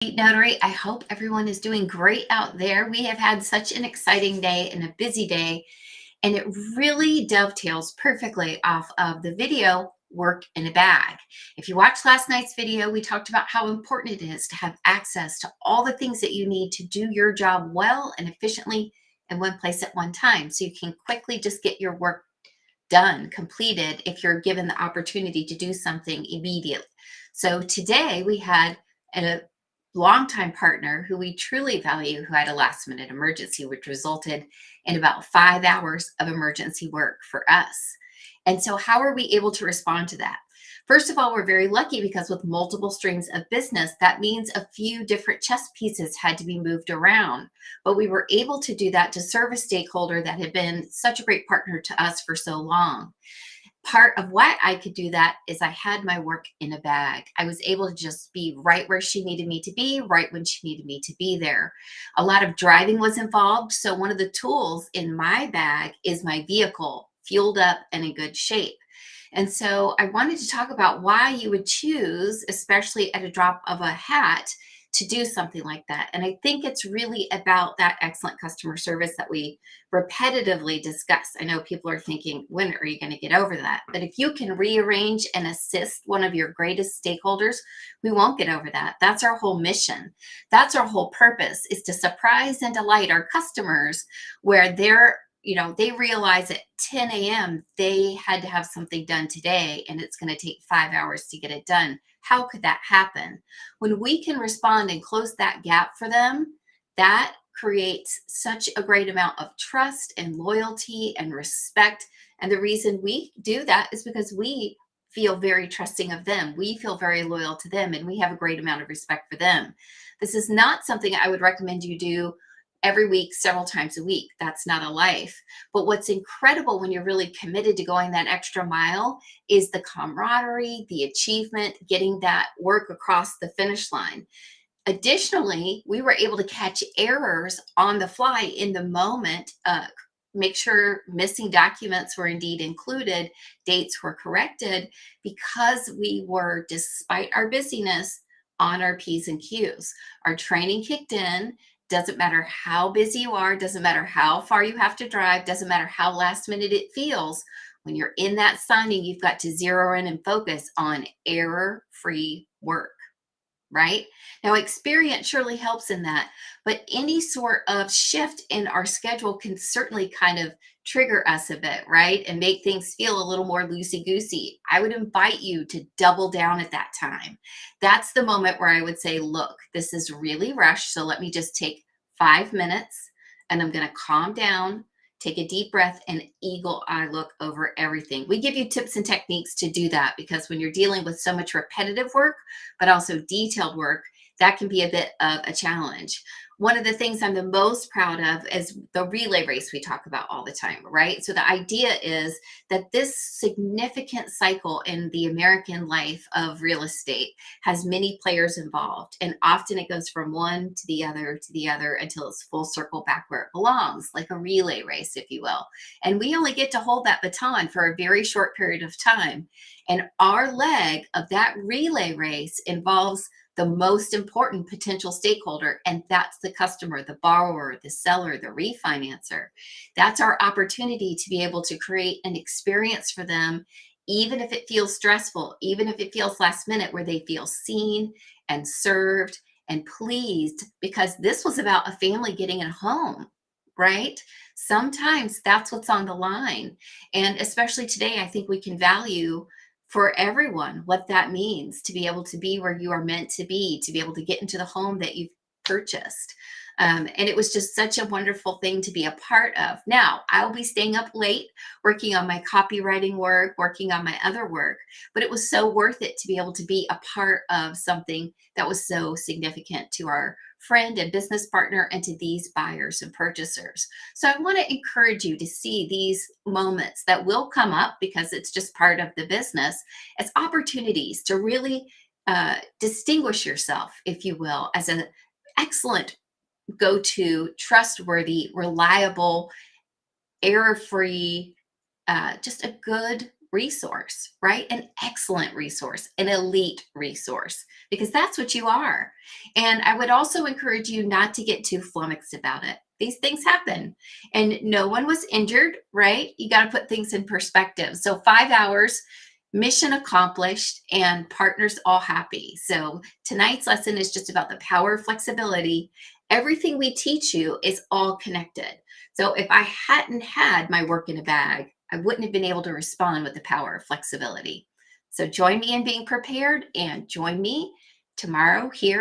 Notary. I hope everyone is doing great out there. We have had such an exciting day and a busy day, and it really dovetails perfectly off of the video work in a bag. If you watched last night's video, we talked about how important it is to have access to all the things that you need to do your job well and efficiently in one place at one time, so you can quickly just get your work done, completed, if you're given the opportunity to do something immediately. So today we had a longtime partner who we truly value who had a last minute emergency, which resulted in about 5 hours of emergency work for us. And so, how are we able to respond to that? First of all, we're very lucky because with multiple streams of business, that means a few different chess pieces had to be moved around. But we were able to do that to serve a stakeholder that had been such a great partner to us for so long. Part of why I could do that is I had my work in a bag. I was able to just be right where she needed me to be, right when she needed me to be there. A lot of driving was involved. So, one of the tools in my bag is my vehicle, fueled up and in good shape. And so I wanted to talk about why you would choose, especially at a drop of a hat, to do something like that. And I think it's really about that excellent customer service that we repetitively discuss. I know people are thinking, when are you going to get over that? But if you can rearrange and assist one of your greatest stakeholders, we won't get over that. That's our whole mission. That's our whole purpose, is to surprise and delight our customers where they realize at 10 a.m. they had to have something done today and it's going to take 5 hours to get it done. How could that happen? When we can respond and close that gap for them, that creates such a great amount of trust and loyalty and respect. And the reason we do that is because we feel very trusting of them. We feel very loyal to them and we have a great amount of respect for them. This is not something I would recommend you do every week, several times a week. That's not a life. But what's incredible when you're really committed to going that extra mile is the camaraderie, the achievement, getting that work across the finish line. Additionally, we were able to catch errors on the fly in the moment, make sure missing documents were indeed included, dates were corrected, because we were, despite our busyness, on our P's and Q's. Our training kicked in. Doesn't matter how busy you are, doesn't matter how far you have to drive, doesn't matter how last minute it feels. When you're in that signing, you've got to zero in and focus on error free work, right? Now, experience surely helps in that, but any sort of shift in our schedule can certainly kind of trigger us a bit, right? And make things feel a little more loosey goosey. I would invite you to double down at that time. That's the moment where I would say, look, this is really rushed. So let me just take 5 minutes and I'm going to calm down, take a deep breath, and eagle eye look over everything. We give you tips and techniques to do that because when you're dealing with so much repetitive work, but also detailed work, that can be a bit of a challenge. One of the things I'm the most proud of is the relay race we talk about all the time, right? So the idea is that this significant cycle in the American life of real estate has many players involved. And often it goes from one to the other until it's full circle back where it belongs, like a relay race, if you will. And we only get to hold that baton for a very short period of time. And our leg of that relay race involves the most important potential stakeholder, and that's the customer, the borrower, the seller, the refinancer. That's our opportunity to be able to create an experience for them, even if it feels stressful, even if it feels last minute, where they feel seen and served and pleased, because this was about a family getting a home, right? Sometimes that's what's on the line. And especially today, I think we can value for everyone what that means to be able to be where you are meant to be able to get into the home that you've purchased. And it was just such a wonderful thing to be a part of. Now, I'll be staying up late working on my copywriting work, working on my other work, but it was so worth it to be able to be a part of something that was so significant to our friend and business partner and to these buyers and purchasers. So I want to encourage you to see these moments that will come up, because it's just part of the business, as opportunities to really distinguish yourself, if you will, as an excellent go-to, trustworthy, reliable, error-free, just a good resource, right? An excellent resource, an elite resource, because that's what you are. And I would also encourage you not to get too flummoxed about it. These things happen and no one was injured, right? You got to put things in perspective. So 5 hours, mission accomplished, and partners all happy. So tonight's lesson is just about the power of flexibility. Everything we teach you is all connected. So if I hadn't had my work in a bag, I wouldn't have been able to respond with the power of flexibility. So join me in being prepared and join me tomorrow here